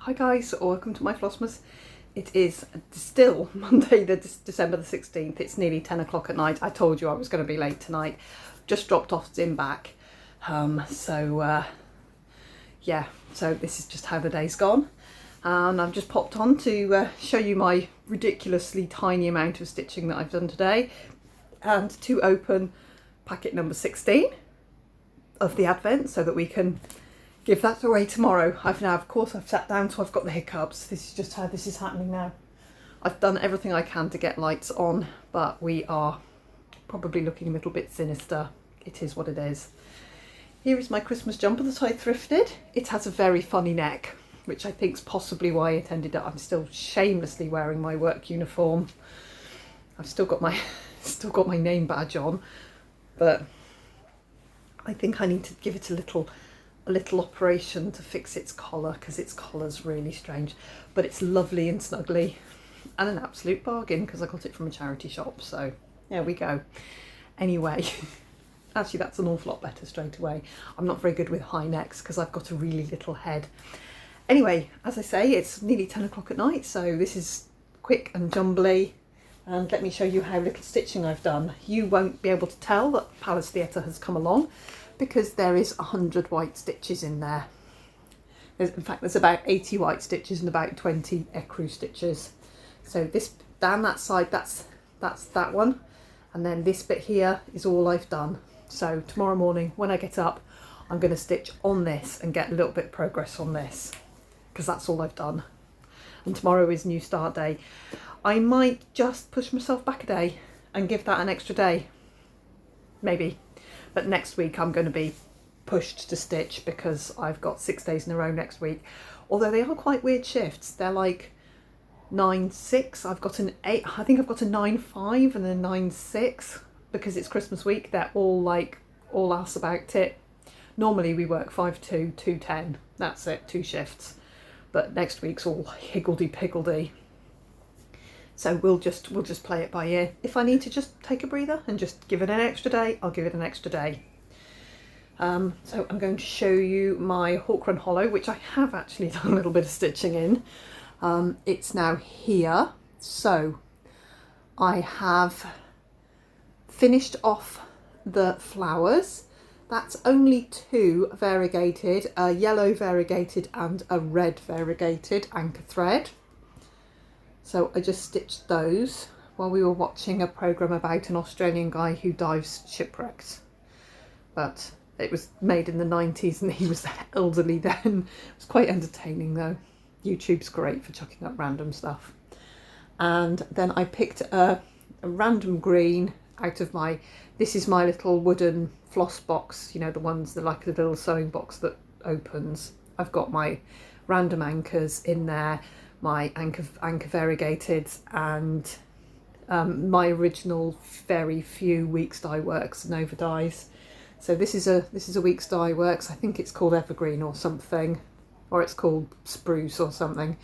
Hi guys, welcome to my Flossmas. It is still Monday, December the 16th. It's nearly 10 o'clock at night. I told you I was going to be late tonight. Just dropped off Zim back. Yeah, so this is just how the day's gone. And I've just popped on to show you my ridiculously tiny amount of stitching that I've done today. And to open packet number 16 of the Advent so that we can give that away tomorrow. I've sat down, so I've got the hiccups. This is just how this is happening now. I've done everything I can to get lights on, but we are probably looking a little bit sinister. It is what it is. Here is my Christmas jumper that I thrifted. It has a very funny neck, which I think is possibly why it ended up. I'm still shamelessly wearing my work uniform. I've still got my name badge on, but I think I need to give it a little operation to fix its collar, because its collar's really strange, but it's lovely and snuggly and an absolute bargain because I got it from a charity shop, so there we go. Anyway, actually that's an awful lot better straight away. I'm not very good with high necks because I've got a really little head. Anyway, as I say, it's nearly 10 o'clock at night, so this is quick and jumbly, and let me show you how little stitching I've done. You won't be able to tell that Palace Theatre has come along because there is 100 white stitches in there. In fact, there's about 80 white stitches and about 20 ecru stitches. So this down that side, that's that one, and then this bit here is all I've done. So tomorrow morning when I get up, I'm going to stitch on this and get a little bit of progress on this, because that's all I've done. And tomorrow is new start day. I might just push myself back a day and give that an extra day, maybe. But next week I'm going to be pushed to stitch because I've got 6 days in a row next week. Although they are quite weird shifts. They're like 9-6. I've got an 8. I think I've got a 9-5 and a 9-6 because it's Christmas week. They're all ass about it. Normally we work 5-2, 2-10. That's it, 2 shifts. But next week's all higgledy-piggledy. So we'll just play it by ear. If I need to just take a breather and just give it an extra day, I'll give it an extra day. So I'm going to show you my Hawk Run Hollow, which I have actually done a little bit of stitching in. It's now here. So I have finished off the flowers. That's only 2 variegated, a yellow variegated and a red variegated anchor thread. So I just stitched those while we were watching a programme about an Australian guy who dives shipwrecks. But it was made in the 90s and he was elderly then. It was quite entertaining though. YouTube's great for chucking up random stuff. And then I picked a random green out of this is my little wooden floss box, you know, the ones that like the little sewing box that opens. I've got my random anchors in there, my anchor variegated, and my original very few Weeks Dye Works Nova dies. So this is a Weeks Dye Works. I think it's called Evergreen or something, or it's called Spruce or something.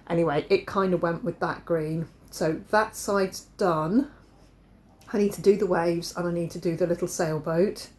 Anyway, it kind of went with that green. So that side's done. I need to do the waves and I need to do the little sailboat.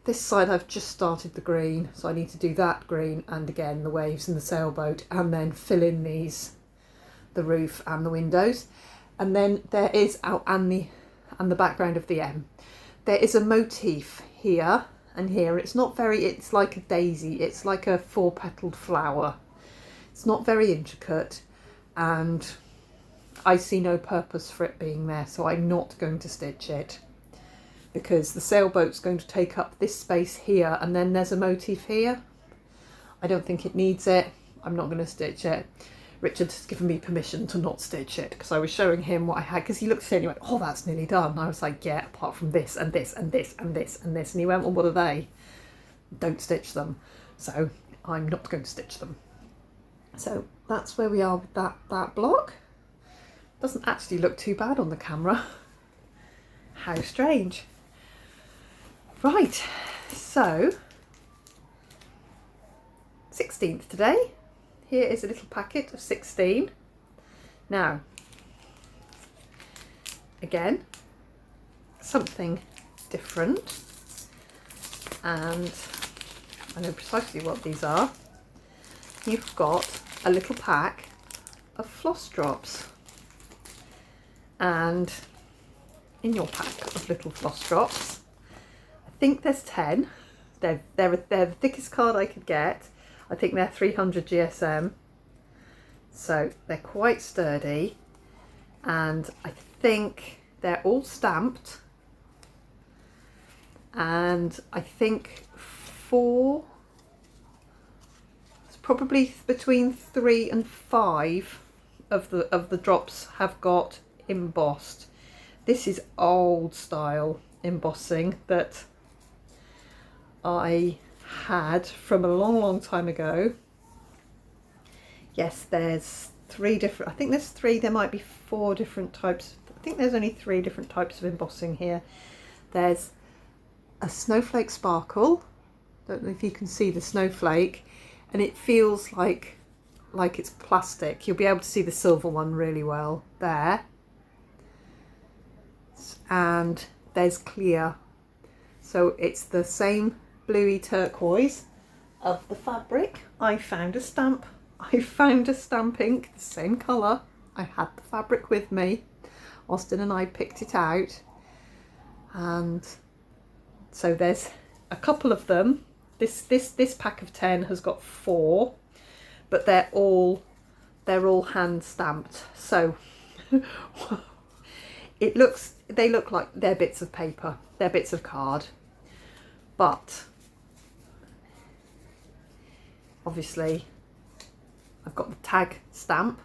This side I've just started the green, so I need to do that green and again the waves and the sailboat, and then fill in the roof and the windows. And then there is and the background of the M. There is a motif here and here. It's like a daisy. It's like a 4-petaled flower. It's not very intricate, and I see no purpose for it being there, so I'm not going to stitch it, because the sailboat's going to take up this space here, and then there's a motif here. I don't think it needs it. I'm not going to stitch it. Richard has given me permission to not stitch it because I was showing him what I had, because he looked at it and he went, oh, that's nearly done. And I was like, yeah, apart from this and this and this and this and this. And he went, well, what are they? Don't stitch them. So I'm not going to stitch them. So that's where we are with that block. Doesn't actually look too bad on the camera. How strange. Right, so 16th today. Here is a little packet of 16. Now, again, something different, and I know precisely what these are. You've got a little pack of floss drops. And in your pack of little floss drops, I think there's 10. They're the thickest card I could get. I think they're 300 GSM. So they're quite sturdy. And I think they're all stamped. And I think it's probably between 3 and 5 of the drops have got embossed. This is old style embossing that I had from a long time ago. Yes, there's 3 different, I think there's 3, there might be 4 different types. I think there's only 3 different types of embossing here. There's a snowflake sparkle. Don't know if you can see the snowflake, and it feels like it's plastic. You'll be able to see the silver one really well there. And there's clear. So it's the same bluey turquoise of the fabric. I found a stamp ink, the same colour. I had the fabric with me. Austin and I picked it out, and so there's a couple of them. This pack of 10 has got 4, but they're all hand stamped. So they look like they're bits of paper, they're bits of card, but obviously I've got the tag stamp,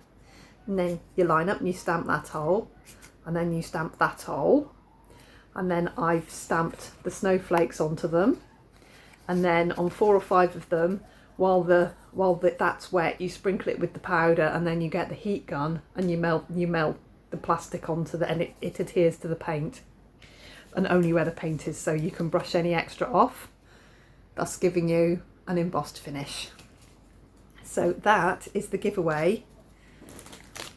and then you line up and you stamp that hole, and then you stamp that hole, and then I've stamped the snowflakes onto them, and then on 4 or 5 of them, while that's wet, you sprinkle it with the powder, and then you get the heat gun and you melt the plastic onto and it adheres to the paint, and only where the paint is, so you can brush any extra off, thus giving you an embossed finish. So that is the giveaway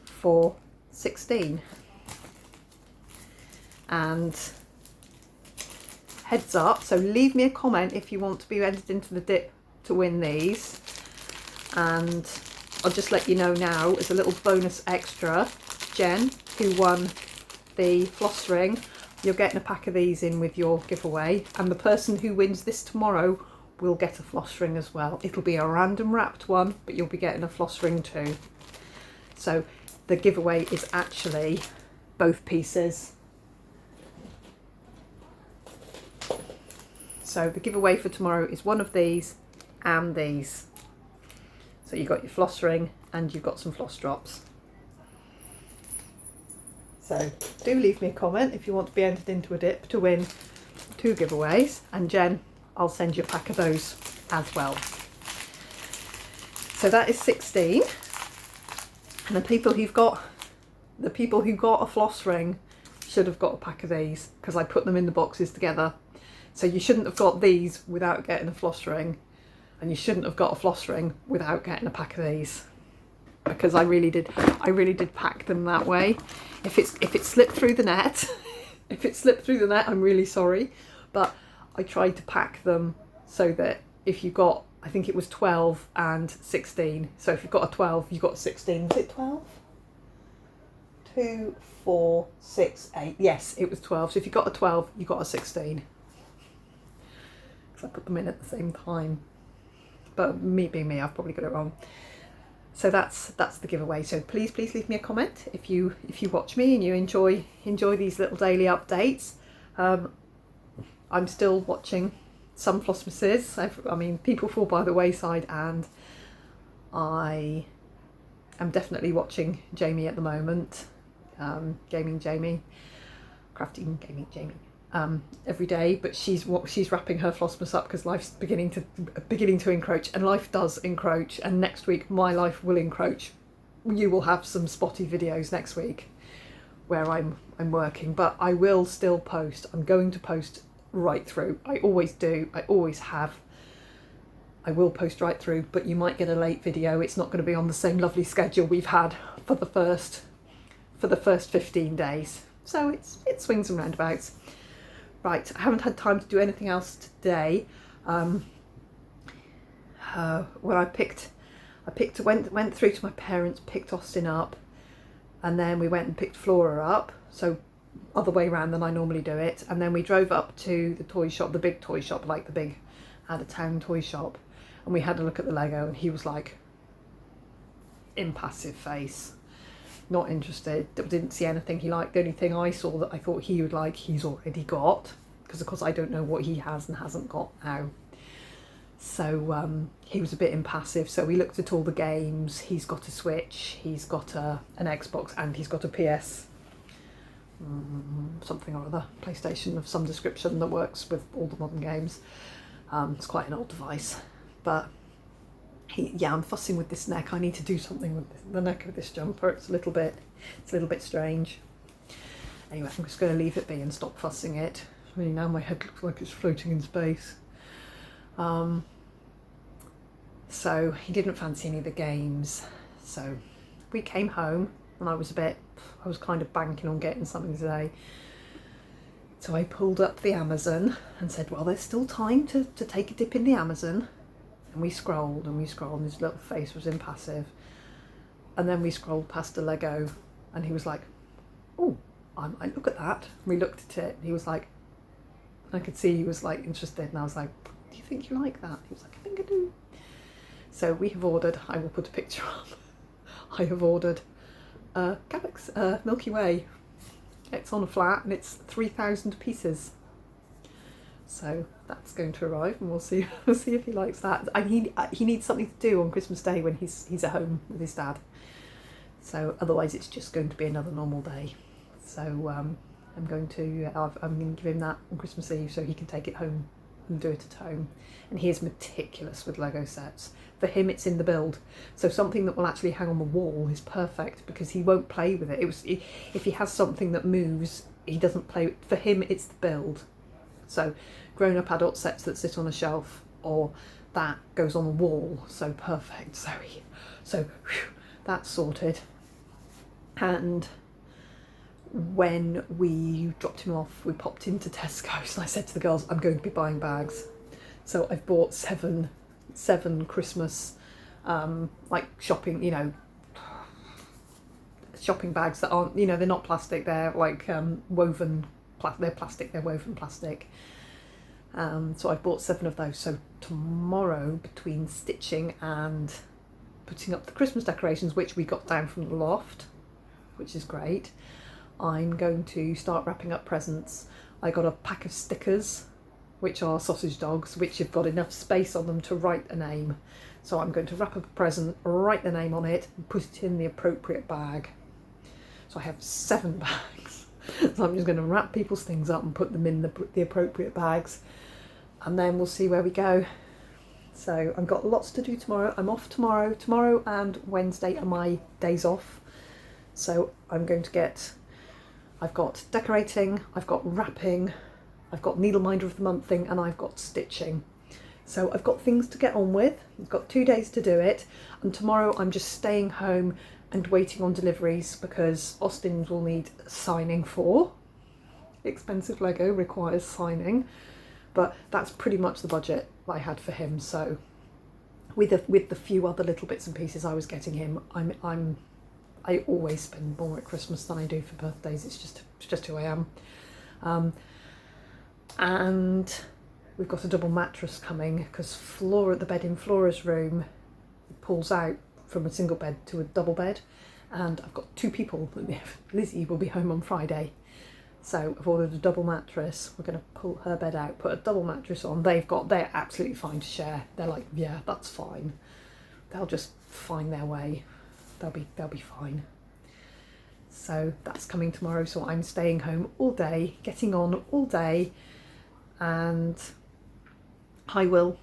for 16. And heads up, so leave me a comment if you want to be entered into the dip to win these, and I'll just let you know now as a little bonus extra, Jen, who won the floss ring, you're getting a pack of these in with your giveaway, and the person who wins this tomorrow will get a floss ring as well. It'll be a random wrapped one, but you'll be getting a floss ring too. So the giveaway is actually both pieces. So the giveaway for tomorrow is one of these and these. So you've got your floss ring and you've got some floss drops. So do leave me a comment if you want to be entered into a dip to win 2 giveaways, and Jen, I'll send you a pack of those as well. So that is 16. And the people who got a floss ring should have got a pack of these, because I put them in the boxes together. So you shouldn't have got these without getting a floss ring, and you shouldn't have got a floss ring without getting a pack of these, because I really did pack them that way. If it slipped through the net, I'm really sorry, but I tried to pack them so that if you got, I think it was 12 and 16. So if you've got a 12, you've got 16. Was it 12? 2, 4, 6, 8. Yes, it was 12. So if you got a 12, you got a 16. Because I put them in at the same time. But me being me, I've probably got it wrong. So that's the giveaway. So please leave me a comment if you watch me and you enjoy these little daily updates. I'm still watching some Flossmases. I mean, people fall by the wayside, and I am definitely watching Jamie at the moment. Gaming Jamie, crafting Gaming Jamie. Every day, but she's wrapping her Flossmas up because life's beginning to encroach, and life does encroach, and next week my life will encroach. You will have some spotty videos next week where I'm working, but I will still post. I'm going to post right through. I always do. I always have. I will post right through, but you might get a late video. It's not going to be on the same lovely schedule we've had for the first 15 days. So it swings and roundabouts. Right, I haven't had time to do anything else today. When I picked went through to my parents, picked Austin up, and then we went and picked Flora up, so other way round than I normally do it, and then we drove up to the toy shop, the big toy shop, like the big out of town toy shop, and we had a look at the Lego, and he was like, impassive face, not interested, didn't see anything he liked. The only thing I saw that I thought he would like, he's already got, because of course I don't know what he has and hasn't got now. So he was a bit impassive, so we looked at all the games. He's got a Switch, he's got an Xbox, and he's got a PS something or other, PlayStation of some description that works with all the modern games. It's quite an old device, but I'm fussing with this neck. I need to do something with the neck of this jumper. It's a little bit strange. Anyway, I'm just going to leave it be and stop fussing it. I mean, now my head looks like it's floating in space. So he didn't fancy any of the games. So we came home and I was kind of banking on getting something today. So I pulled up the Amazon and said, well, there's still time to take a dip in the Amazon. And we scrolled and his little face was impassive. And then we scrolled past the Lego and he was like, oh, I look at that. And we looked at it and he was like, I could see he was like interested, and I was like, do you think you like that? He was like, I think I do. So we have ordered, I will put a picture up, I have ordered Milky Way. It's on a flat and it's 3,000 pieces. So that's going to arrive and we'll see if he likes that. He needs something to do on Christmas Day when he's at home with his dad. So otherwise it's just going to be another normal day. So I'm going to give him that on Christmas Eve so he can take it home and do it at home. And he is meticulous with Lego sets. For him, it's in the build. So something that will actually hang on the wall is perfect because he won't play with it. If he has something that moves, he doesn't play. For him, it's the build. So grown-up adult sets that sit on a shelf or that goes on the wall. So perfect. So that's sorted. And when we dropped him off, we popped into Tesco's and I said to the girls, I'm going to be buying bags. So I've bought seven Christmas like shopping, shopping bags that aren't, they're not plastic, they're like woven, they're plastic, they're woven plastic. So I've bought 7 of those. So tomorrow, between stitching and putting up the Christmas decorations, which we got down from the loft, which is great, I'm going to start wrapping up presents. I got a pack of stickers, which are sausage dogs, which have got enough space on them to write a name. So I'm going to wrap up a present, write the name on it, and put it in the appropriate bag. So I have 7 bags. So I'm just going to wrap people's things up and put them in the appropriate bags. And then we'll see where we go. So I've got lots to do tomorrow. I'm off tomorrow. Tomorrow and Wednesday are my days off. So I'm going to I've got decorating, I've got wrapping, I've got needle minder of the month thing, and I've got stitching. So I've got things to get on with. I've got 2 days to do it. And tomorrow I'm just staying home and waiting on deliveries because Austin will need signing for. Expensive Lego requires signing, but that's pretty much the budget I had for him. So with the few other little bits and pieces I was getting him, I always spend more at Christmas than I do for birthdays. It's just who I am. And we've got a double mattress coming because the bed in Flora's room pulls out from a single bed to a double bed, and I've got 2 people. Lizzie will be home on Friday, so I've ordered a double mattress. We're going to pull her bed out, put a double mattress on. They're absolutely fine to share. They're like, yeah, that's fine. They'll just find their way. They'll be fine. So that's coming tomorrow. So I'm staying home all day, getting on all day, and I will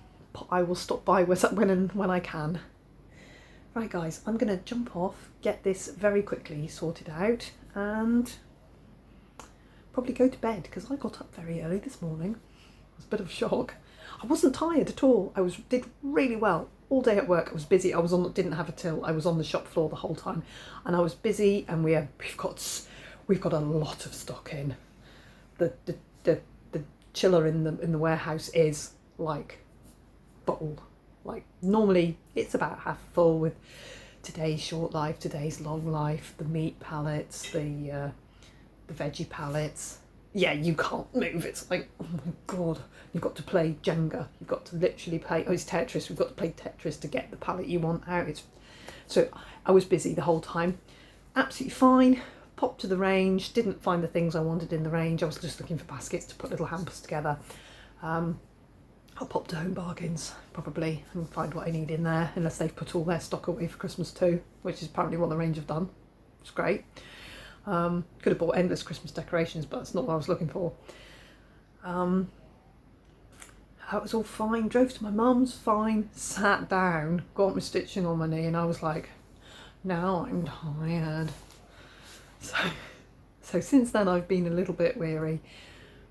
stop by when I can. Right guys, I'm going to jump off, get this very quickly sorted out, and probably go to bed because I got up very early this morning. It was a bit of a shock. I wasn't tired at all. Did really well all day at work. I was busy. Didn't have a till. I was on the shop floor the whole time, and I was busy. And we've got a lot of stock in. The chiller in the warehouse is like full. Like normally it's about half full with today's short life, today's long life, the meat pallets, the veggie pallets. Yeah, you can't move. It's like, oh my God, you've got to play Jenga. You've got to literally play, oh, it's Tetris. We've got to play Tetris to get the pallet you want out. So I was busy the whole time. Absolutely fine. Popped to the range, didn't find the things I wanted in the range. I was just looking for baskets to put little hampers together. I'll pop to Home Bargains probably and find what I need in there, unless they've put all their stock away for Christmas too, which is apparently what the range have done. It's great. Could have bought endless Christmas decorations, but that's not what I was looking for. That was all fine. Drove to my mum's, fine. Sat down, got my stitching on my knee, and I was like, now I'm tired. So since then I've been a little bit weary,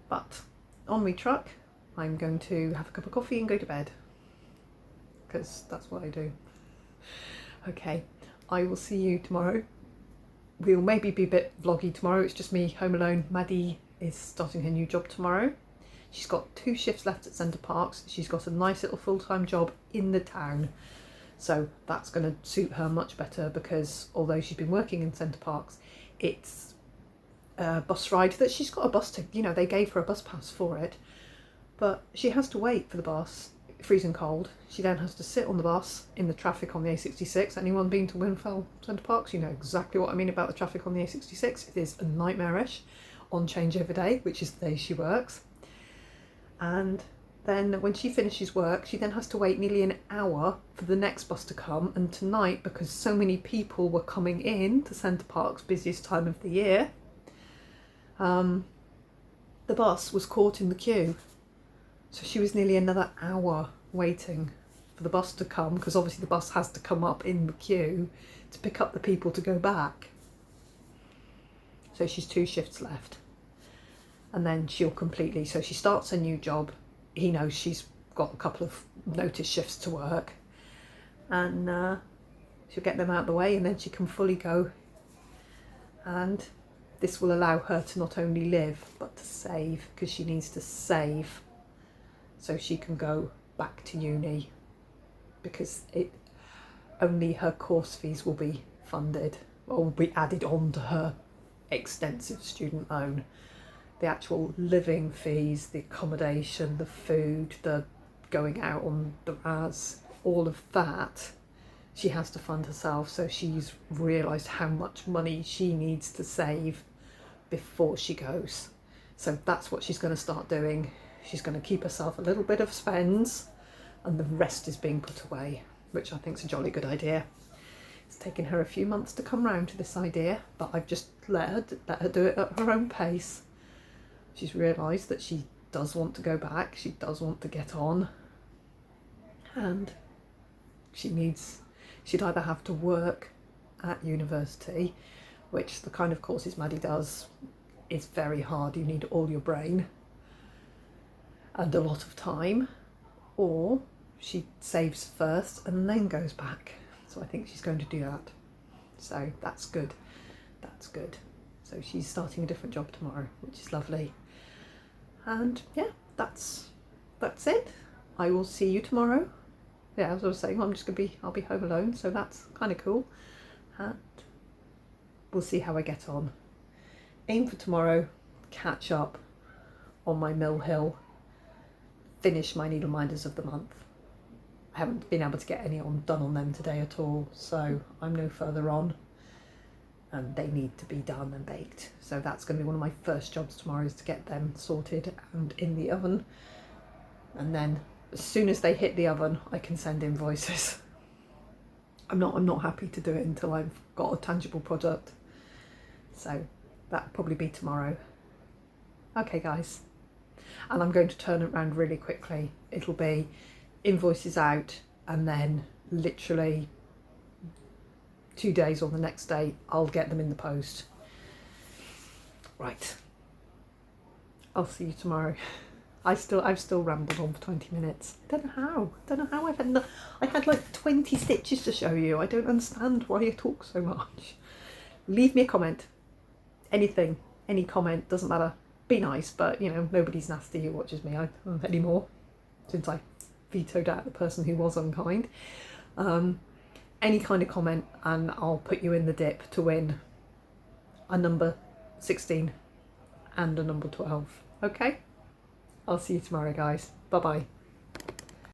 but on my truck I'm going to have a cup of coffee and go to bed, because that's what I do. Okay, I will see you tomorrow. We'll maybe be a bit vloggy tomorrow. It's just me home alone. Maddie is starting her new job tomorrow. She's got 2 shifts left at Center Parks. She's got a nice little full-time job in the town. So that's going to suit her much better, because although she's been working in Center Parks, it's a bus ride that she's got a bus to, you know, they gave her a bus pass for it. But she has to wait for the bus, freezing cold. She then has to sit on the bus in the traffic on the A66. Anyone been to Winfell Center Parks, you know exactly what I mean about the traffic on the A66. It is nightmarish on changeover day, which is the day she works. And then when she finishes work, she then has to wait nearly an hour for the next bus to come. And tonight, because so many people were coming in to Center Parks, busiest time of the year, the bus was caught in the queue. So she was nearly another hour waiting for the bus to come, because obviously the bus has to come up in the queue to pick up the people to go back. So she's 2 shifts left. And then she'll completely, so she starts a new job. He knows she's got a couple of notice shifts to work. And she'll get them out of the way, and then she can fully go. And this will allow her to not only live, but to save, because she needs to save so she can go back to uni, because only her course fees will be funded, or will be added on to her extensive student loan. The actual living fees, the accommodation, the food, the going out on the RAS, all of that she has to fund herself. So she's realised how much money she needs to save before she goes. So that's what she's going to start doing. She's going to keep herself a little bit of spends, and the rest is being put away, which I think is a jolly good idea. It's taken her a few months to come round to this idea, but I've just let her do it at her own pace. She's realised that she does want to go back, she does want to get on, and she'd either have to work at university, which the kind of courses Maddie does is very hard. You need all your brain and a lot of time, or she saves first and then goes back. So I think she's going to do that. So that's good. That's good. So she's starting a different job tomorrow, which is lovely. And yeah, that's it. I will see you tomorrow. Yeah, as I was saying, I'll be home alone, so that's kind of cool. And we'll see how I get on. Aim for tomorrow, catch up on my Mill Hill, finish my needle minders of the month. I haven't been able to get any done on them today at all, so I'm no further on, and they need to be done and baked. So that's going to be one of my first jobs tomorrow, is to get them sorted and in the oven. And then as soon as they hit the oven, I can send invoices. I'm not happy to do it until I've got a tangible product. So that'll probably be tomorrow. Okay guys, and I'm going to turn it around really quickly. It'll be invoices out, and then literally 2 days or the next day I'll get them in the post. Right, I'll see you tomorrow. I've still rambled on for 20 minutes. I don't know how I had like 20 stitches to show you. I don't understand why you talk so much. Leave me a comment. Anything, any comment, doesn't matter. Be nice, but you know, nobody's nasty who watches me anymore, since I vetoed out the person who was unkind. Any kind of comment and I'll put you in the dip to win a number 16 and a number 12. Okay? I'll see you tomorrow, guys. Bye bye.